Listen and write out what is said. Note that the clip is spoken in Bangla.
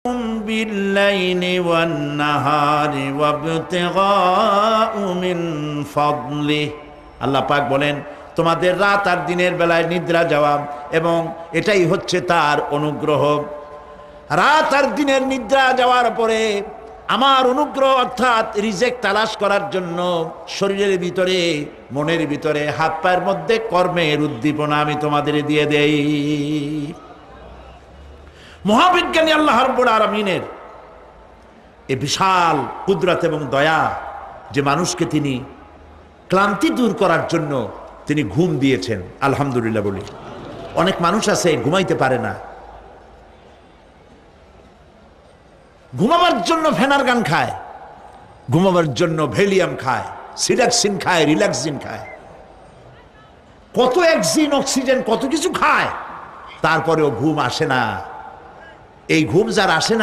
بالليل والنهار وابتغاء من فضله আল্লাহ পাক বলেন তোমাদের রাত আর দিনের বেলায় নিদ্রা যাওয়া এবং এটাই হচ্ছে তার অনুগ্রহ। রাত আর দিনের নিদ্রা যাওয়ার পরে আমার অনুগ্রহ অর্থাৎ রিজেক তালাশ করার জন্য শরীরের ভিতরে মনের ভিতরে হাত পায়ের মধ্যে কর্মের উদ্দীপনা আমি তোমাদের দিয়ে দেই। মহাবিজ্ঞানী আল্লাহ রাব্বুল আলামিনের এই বিশাল কুদরত এবং দয়া যে মানুষকে তিনি ক্লান্তি দূর করার জন্য তিনি ঘুম দিয়েছেন, আলহামদুলিল্লাহ বলি। অনেক মানুষ আছে ঘুমাইতে পারে না, ঘুমাবার জন্য ফেনার গান খায়, ঘুমাবার জন্য ভেলিয়াম খায়, সিডাক্সিন খায়, রিল্যাক্সিন খায়, কত অক্সিজেন অক্সিজেন কত কিছু খায়, তারপরেও ঘুম আসে না। এই ঘুম যার আসে না